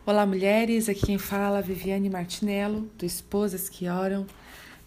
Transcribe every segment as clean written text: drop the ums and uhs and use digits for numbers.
Olá, mulheres. Aqui quem fala é Viviane Martinello, do Esposas que Oram.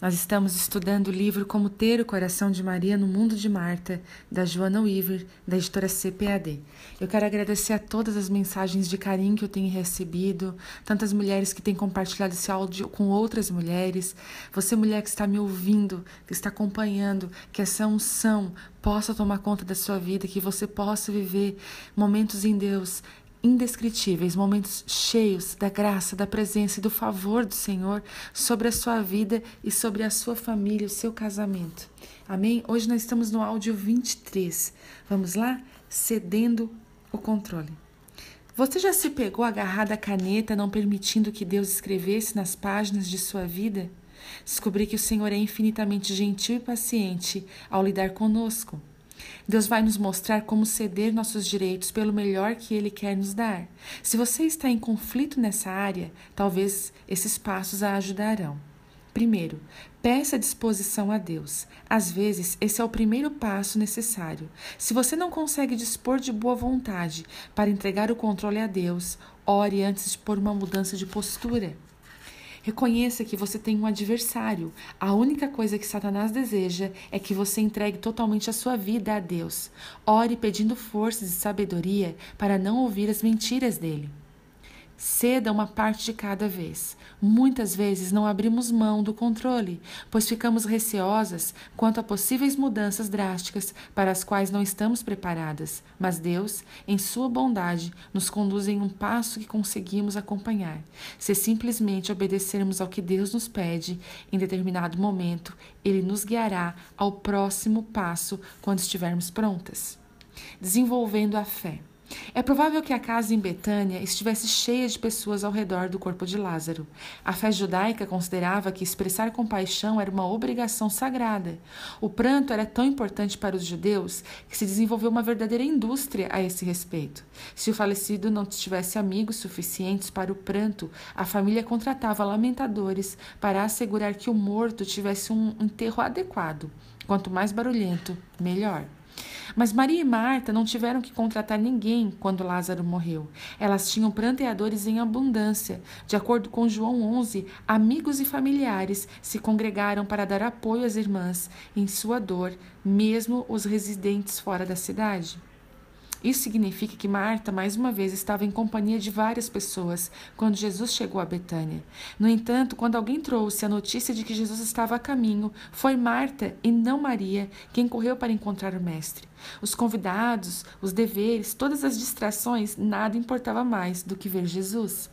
Nós estamos estudando o livro Como Ter o Coração de Maria no Mundo de Marta, da Joana Weaver, da editora CPAD. Eu quero agradecer a todas as mensagens de carinho que eu tenho recebido, tantas mulheres que têm compartilhado esse áudio com outras mulheres. Você, mulher que está me ouvindo, que está acompanhando, que essa unção possa tomar conta da sua vida, que você possa viver momentos em Deus indescritíveis, momentos cheios da graça, da presença e do favor do Senhor sobre a sua vida e sobre a sua família, o seu casamento. Amém? Hoje nós estamos no áudio 23. Vamos lá? Cedendo o controle. Você já se pegou agarrada à caneta, não permitindo que Deus escrevesse nas páginas de sua vida? Descobri que o Senhor é infinitamente gentil e paciente ao lidar conosco. Deus vai nos mostrar como ceder nossos direitos pelo melhor que Ele quer nos dar. Se você está em conflito nessa área, talvez esses passos a ajudarão. Primeiro, peça disposição a Deus. Às vezes, esse é o primeiro passo necessário. Se você não consegue dispor de boa vontade para entregar o controle a Deus, ore antes de pôr uma mudança de postura. Reconheça que você tem um adversário. A única coisa que Satanás deseja é que você entregue totalmente a sua vida a Deus. Ore pedindo forças e sabedoria para não ouvir as mentiras dele. Ceda uma parte de cada vez. Muitas vezes não abrimos mão do controle, pois ficamos receosas quanto a possíveis mudanças drásticas para as quais não estamos preparadas. Mas Deus, em sua bondade, nos conduz em um passo que conseguimos acompanhar. Se simplesmente obedecermos ao que Deus nos pede, em determinado momento, Ele nos guiará ao próximo passo quando estivermos prontas. Desenvolvendo a fé. É provável que a casa em Betânia estivesse cheia de pessoas ao redor do corpo de Lázaro. A fé judaica considerava que expressar compaixão era uma obrigação sagrada. O pranto era tão importante para os judeus que se desenvolveu uma verdadeira indústria a esse respeito. Se o falecido não tivesse amigos suficientes para o pranto, a família contratava lamentadores para assegurar que o morto tivesse um enterro adequado. Quanto mais barulhento, melhor. Mas Maria e Marta não tiveram que contratar ninguém quando Lázaro morreu. Elas tinham pranteadores em abundância. De acordo com João 11, amigos e familiares se congregaram para dar apoio às irmãs em sua dor, mesmo os residentes fora da cidade. Isso significa que Marta, mais uma vez, estava em companhia de várias pessoas quando Jesus chegou a Betânia. No entanto, quando alguém trouxe a notícia de que Jesus estava a caminho, foi Marta e não Maria quem correu para encontrar o Mestre. Os convidados, os deveres, todas as distrações, nada importava mais do que ver Jesus.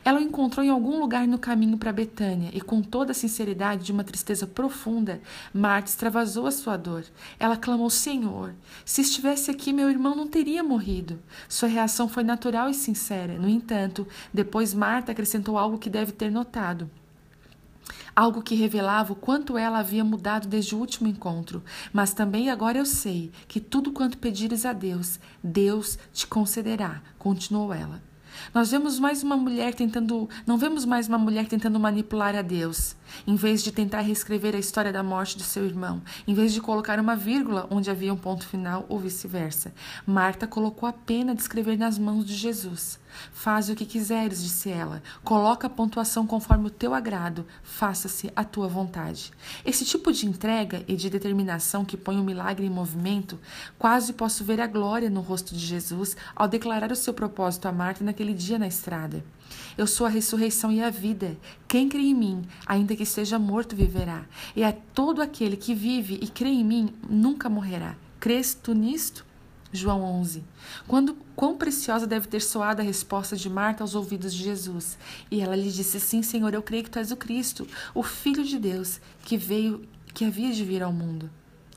Ela o encontrou em algum lugar no caminho para Betânia e, com toda a sinceridade de uma tristeza profunda, Marta extravasou a sua dor. Ela clamou: Senhor, se estivesse aqui, meu irmão não teria morrido. Sua reação foi natural e sincera. No entanto, depois Marta acrescentou algo que deve ter notado. Algo que revelava o quanto ela havia mudado desde o último encontro. Mas também agora eu sei que tudo quanto pedires a Deus, Deus te concederá, continuou ela. Não vemos mais uma mulher tentando manipular a Deus. Em vez de tentar reescrever a história da morte de seu irmão, em vez de colocar uma vírgula onde havia um ponto final ou vice-versa, Marta colocou a pena de escrever nas mãos de Jesus. Faz o que quiseres, disse ela. Coloca a pontuação conforme o teu agrado. Faça-se a tua vontade. Esse tipo de entrega e de determinação que põe o milagre em movimento, quase posso ver a glória no rosto de Jesus ao declarar o seu propósito a Marta naquele dia na estrada. Eu sou a ressurreição e a vida. Quem crê em mim, ainda que esteja morto, viverá. E a todo aquele que vive e crê em mim, nunca morrerá. Crês tu nisto? João 11. Quão preciosa deve ter soado a resposta de Marta aos ouvidos de Jesus. E ela lhe disse: sim, Senhor, eu creio que tu és o Cristo, o Filho de Deus, que havia de vir ao mundo.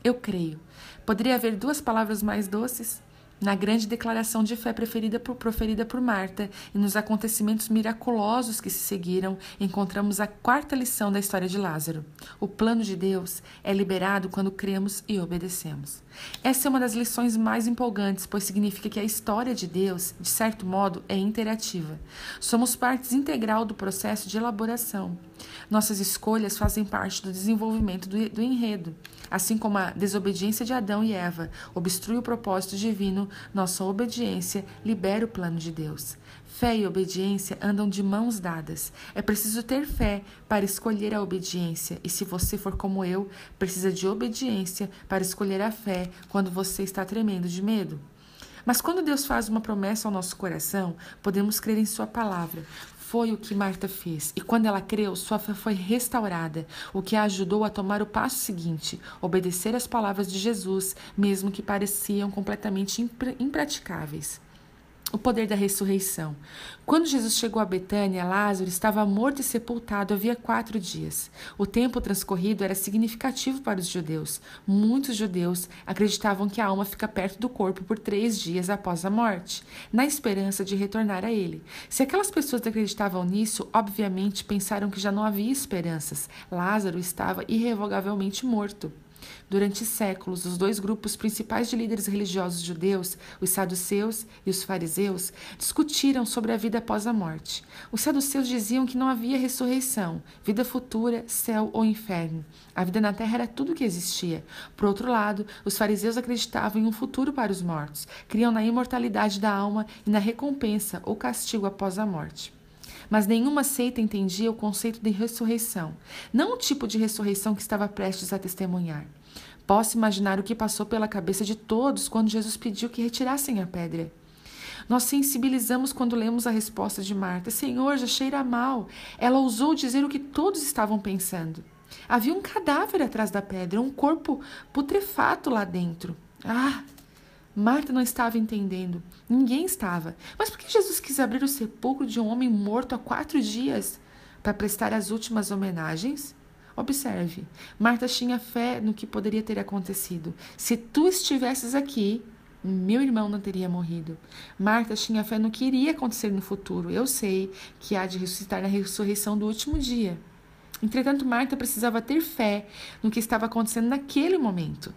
Eu creio. Poderia haver duas palavras mais doces? Na grande declaração de fé proferida por Marta e nos acontecimentos miraculosos que se seguiram, encontramos a quarta lição da história de Lázaro. O plano de Deus é liberado quando cremos e obedecemos. Essa é uma das lições mais empolgantes, pois significa que a história de Deus, de certo modo, é interativa. Somos parte integral do processo de elaboração. Nossas escolhas fazem parte do desenvolvimento do enredo. Assim como a desobediência de Adão e Eva obstrui o propósito divino, nossa obediência libera o plano de Deus. Fé e obediência andam de mãos dadas. É preciso ter fé para escolher a obediência. E se você for como eu, precisa de obediência para escolher a fé quando você está tremendo de medo. Mas quando Deus faz uma promessa ao nosso coração, podemos crer em sua palavra. Foi o que Marta fez, e quando ela creu, sua fé foi restaurada, o que a ajudou a tomar o passo seguinte, obedecer às palavras de Jesus, mesmo que pareciam completamente impraticáveis. O poder da ressurreição. Quando Jesus chegou a Betânia, Lázaro estava morto e sepultado havia 4 dias. O tempo transcorrido era significativo para os judeus. Muitos judeus acreditavam que a alma fica perto do corpo por 3 dias após a morte, na esperança de retornar a ele. Se aquelas pessoas acreditavam nisso, obviamente pensaram que já não havia esperanças. Lázaro estava irrevogavelmente morto. Durante séculos, os 2 grupos principais de líderes religiosos judeus, os saduceus e os fariseus, discutiram sobre a vida após a morte. Os saduceus diziam que não havia ressurreição, vida futura, céu ou inferno. A vida na terra era tudo o que existia. Por outro lado, os fariseus acreditavam em um futuro para os mortos, criam na imortalidade da alma e na recompensa ou castigo após a morte. Mas nenhuma seita entendia o conceito de ressurreição, não o tipo de ressurreição que estava prestes a testemunhar. Posso imaginar o que passou pela cabeça de todos quando Jesus pediu que retirassem a pedra. Nós sensibilizamos quando lemos a resposta de Marta: Senhor, já cheira mal. Ela ousou dizer o que todos estavam pensando. Havia um cadáver atrás da pedra, um corpo putrefato lá dentro. Marta não estava entendendo. Ninguém estava. Mas por que Jesus quis abrir o sepulcro de um homem morto há 4 dias? Para prestar as últimas homenagens? Observe, Marta tinha fé no que poderia ter acontecido. Se tu estivesses aqui, meu irmão não teria morrido. Marta tinha fé no que iria acontecer no futuro. Eu sei que há de ressuscitar na ressurreição do último dia. Entretanto, Marta precisava ter fé no que estava acontecendo naquele momento.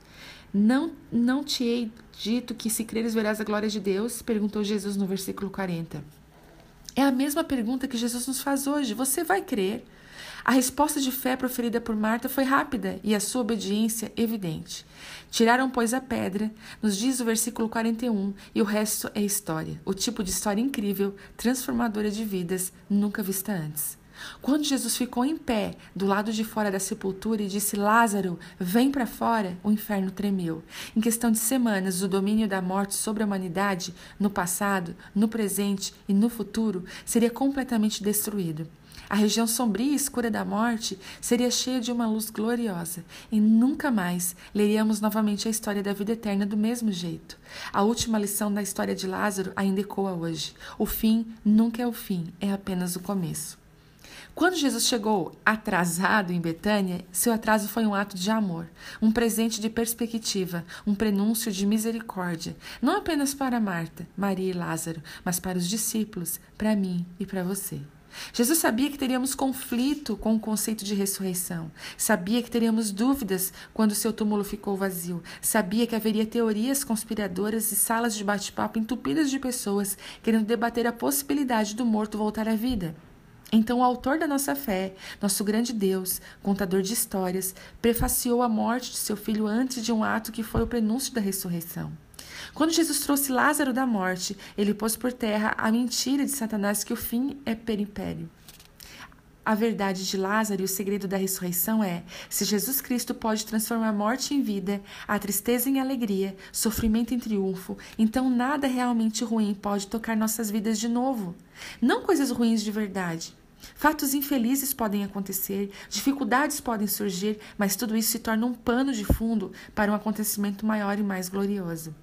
Não te hei dito que se creres verás a glória de Deus? Perguntou Jesus no versículo 40. É a mesma pergunta que Jesus nos faz hoje. Você vai crer? A resposta de fé proferida por Marta foi rápida e a sua obediência evidente. Tiraram, pois, a pedra, nos diz o versículo 41, e o resto é história. O tipo de história incrível, transformadora de vidas, nunca vista antes. Quando Jesus ficou em pé, do lado de fora da sepultura, e disse: Lázaro, vem para fora, o inferno tremeu. Em questão de semanas, o domínio da morte sobre a humanidade, no passado, no presente e no futuro, seria completamente destruído. A região sombria e escura da morte seria cheia de uma luz gloriosa, e nunca mais leríamos novamente a história da vida eterna do mesmo jeito. A última lição da história de Lázaro ainda ecoa hoje. O fim nunca é o fim, é apenas o começo. Quando Jesus chegou atrasado em Betânia, seu atraso foi um ato de amor, um presente de perspectiva, um prenúncio de misericórdia, não apenas para Marta, Maria e Lázaro, mas para os discípulos, para mim e para você. Jesus sabia que teríamos conflito com o conceito de ressurreição. Sabia que teríamos dúvidas quando seu túmulo ficou vazio. Sabia que haveria teorias conspiradoras e salas de bate-papo entupidas de pessoas querendo debater a possibilidade do morto voltar à vida. Então o autor da nossa fé, nosso grande Deus, contador de histórias, prefaciou a morte de seu filho antes de um ato que foi o prenúncio da ressurreição. Quando Jesus trouxe Lázaro da morte, ele pôs por terra a mentira de Satanás que o fim é peripério. A verdade de Lázaro e o segredo da ressurreição é: se Jesus Cristo pode transformar a morte em vida, a tristeza em alegria, sofrimento em triunfo, então nada realmente ruim pode tocar nossas vidas de novo. Não coisas ruins de verdade. Fatos infelizes podem acontecer, dificuldades podem surgir, mas tudo isso se torna um pano de fundo para um acontecimento maior e mais glorioso.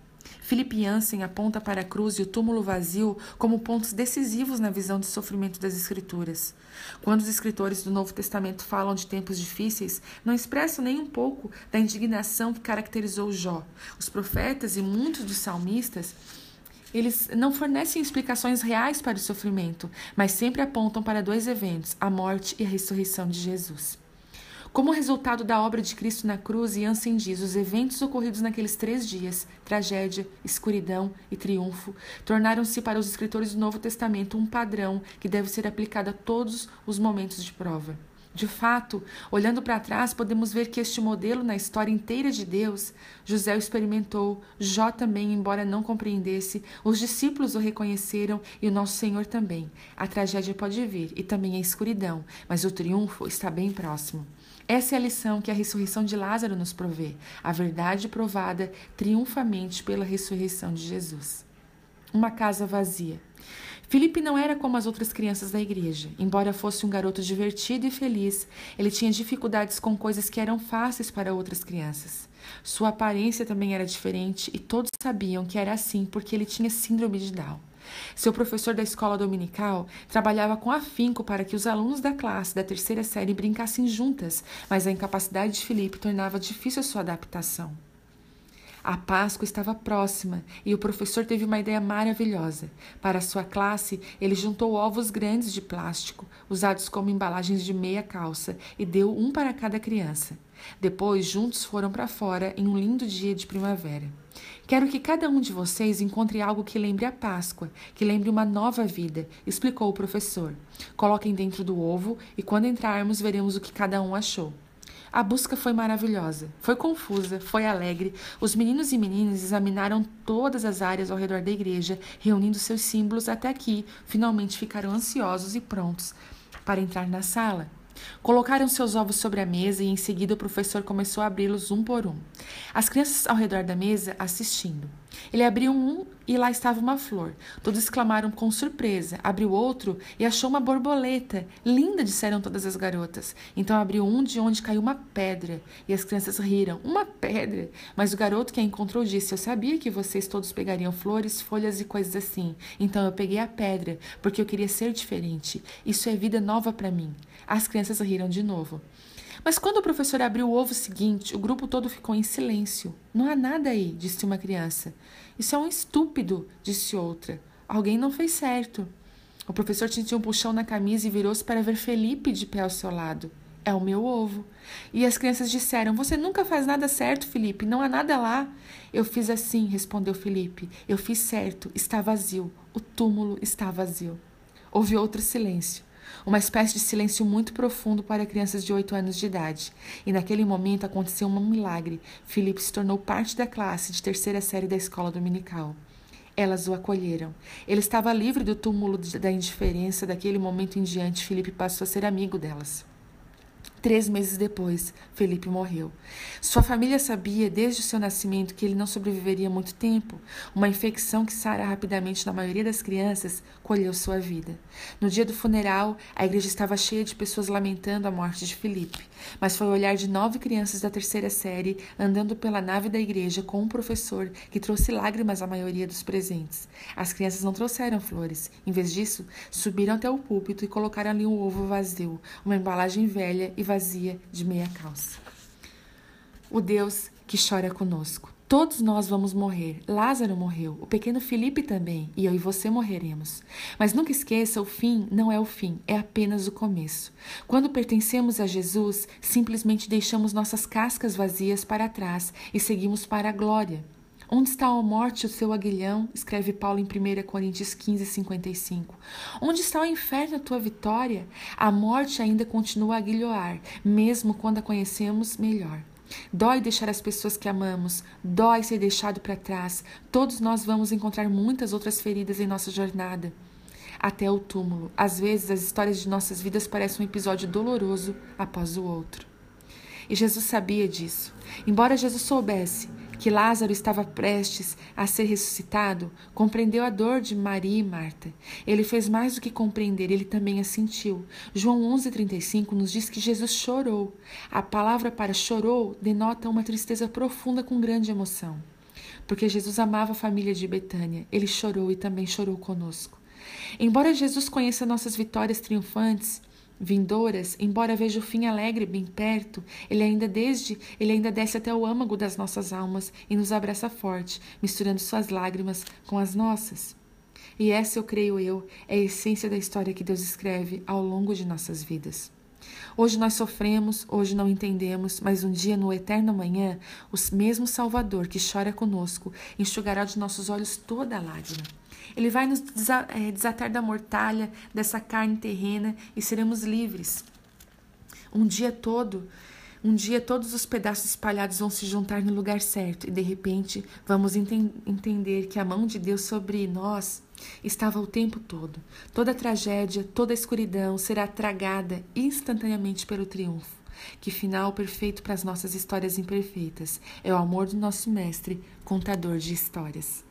Philip Yancey aponta para a cruz e o túmulo vazio como pontos decisivos na visão do sofrimento das Escrituras. Quando os escritores do Novo Testamento falam de tempos difíceis, não expressam nem um pouco da indignação que caracterizou Jó. Os profetas e muitos dos salmistas, eles não fornecem explicações reais para o sofrimento, mas sempre apontam para 2 eventos, a morte e a ressurreição de Jesus. Como resultado da obra de Cristo na cruz, Yancey diz: os eventos ocorridos naqueles 3 dias, tragédia, escuridão e triunfo, tornaram-se para os escritores do Novo Testamento um padrão que deve ser aplicado a todos os momentos de prova. De fato, olhando para trás, podemos ver que este modelo na história inteira de Deus, José o experimentou, Jó também, embora não compreendesse, os discípulos o reconheceram e o nosso Senhor também. A tragédia pode vir e também a escuridão, mas o triunfo está bem próximo. Essa é a lição que a ressurreição de Lázaro nos provê, a verdade provada triunfamente pela ressurreição de Jesus. Uma casa vazia. Filipe não era como as outras crianças da igreja. Embora fosse um garoto divertido e feliz, ele tinha dificuldades com coisas que eram fáceis para outras crianças. Sua aparência também era diferente e todos sabiam que era assim porque ele tinha síndrome de Down. Seu professor da escola dominical trabalhava com afinco para que os alunos da classe da terceira série brincassem juntas, mas a incapacidade de Filipe tornava difícil a sua adaptação. A Páscoa estava próxima e o professor teve uma ideia maravilhosa. Para sua classe, ele juntou ovos grandes de plástico, usados como embalagens de meia calça, e deu um para cada criança. Depois, juntos foram para fora em um lindo dia de primavera. Quero que cada um de vocês encontre algo que lembre a Páscoa, que lembre uma nova vida, explicou o professor. Coloquem dentro do ovo e quando entrarmos veremos o que cada um achou. A busca foi maravilhosa, foi confusa, foi alegre. Os meninos e meninas examinaram todas as áreas ao redor da igreja, reunindo seus símbolos até que, finalmente, ficaram ansiosos e prontos para entrar na sala. Colocaram seus ovos sobre a mesa e em seguida o professor começou a abri-los um por um. As crianças ao redor da mesa assistindo. Ele abriu um e lá estava uma flor. Todos exclamaram com surpresa. Abriu outro e achou uma borboleta. Linda, disseram todas as garotas. Então abriu um de onde caiu uma pedra. E as crianças riram. Uma pedra? Mas o garoto que a encontrou disse: eu sabia que vocês todos pegariam flores, folhas e coisas assim. Então eu peguei a pedra, porque eu queria ser diferente. Isso é vida nova para mim. As crianças riram de novo. Mas quando o professor abriu o ovo seguinte, o grupo todo ficou em silêncio. Não há nada aí, disse uma criança. Isso é um estúpido, disse outra. Alguém não fez certo. O professor sentiu um puxão na camisa e virou-se para ver Felipe de pé ao seu lado. É o meu ovo. E as crianças disseram: você nunca faz nada certo, Felipe, não há nada lá. Eu fiz assim, respondeu Felipe. Eu fiz certo, está vazio. O túmulo está vazio. Houve outro silêncio. Uma espécie de silêncio muito profundo para crianças de 8 anos de idade. E naquele momento aconteceu um milagre. Filipe se tornou parte da classe de terceira série da escola dominical. Elas o acolheram. Ele estava livre do túmulo da indiferença. Daquele momento em diante, Filipe passou a ser amigo delas. 3 meses depois, Felipe morreu. Sua família sabia, desde o seu nascimento, que ele não sobreviveria muito tempo. Uma infecção que sara rapidamente na maioria das crianças colheu sua vida. No dia do funeral, a igreja estava cheia de pessoas lamentando a morte de Felipe. Mas foi o olhar de 9 crianças da terceira série andando pela nave da igreja com um professor que trouxe lágrimas à maioria dos presentes. As crianças não trouxeram flores. Em vez disso, subiram até o púlpito e colocaram ali um ovo vazio, uma embalagem velha e vazia de meia calça. O Deus que chora conosco. Todos nós vamos morrer. Lázaro morreu, o pequeno Felipe também, e eu e você morreremos. Mas nunca esqueça, o fim não é o fim, é apenas o começo. Quando pertencemos a Jesus, simplesmente deixamos nossas cascas vazias para trás e seguimos para a glória. Onde está a morte, o seu aguilhão? Escreve Paulo em 1 Coríntios 15, 55. Onde está o inferno, a tua vitória? A morte ainda continua a aguilhoar, mesmo quando a conhecemos melhor. Dói deixar as pessoas que amamos, dói ser deixado para trás. Todos nós vamos encontrar muitas outras feridas em nossa jornada. Até o túmulo. Às vezes, as histórias de nossas vidas parecem um episódio doloroso após o outro. E Jesus sabia disso. Embora Jesus soubesse que Lázaro estava prestes a ser ressuscitado, compreendeu a dor de Maria e Marta. Ele fez mais do que compreender, ele também a sentiu. João 11,35 nos diz que Jesus chorou. A palavra para chorou denota uma tristeza profunda com grande emoção. Porque Jesus amava a família de Betânia, ele chorou e também chorou conosco. Embora Jesus conheça nossas vitórias triunfantes, vindouras, embora veja o fim alegre bem perto, ele ainda desce até o âmago das nossas almas e nos abraça forte, misturando suas lágrimas com as nossas. E essa, eu creio é a essência da história que Deus escreve ao longo de nossas vidas. Hoje nós sofremos, hoje não entendemos, mas um dia, no eterno amanhã, o mesmo Salvador que chora conosco enxugará de nossos olhos toda a lágrima. Ele vai nos desatar da mortalha, dessa carne terrena, e seremos livres. Um dia todos os pedaços espalhados vão se juntar no lugar certo e, de repente, vamos entender que a mão de Deus sobre nós estava o tempo todo. Toda a tragédia, toda a escuridão será tragada instantaneamente pelo triunfo. Que final perfeito para as nossas histórias imperfeitas. É o amor do nosso mestre, contador de histórias.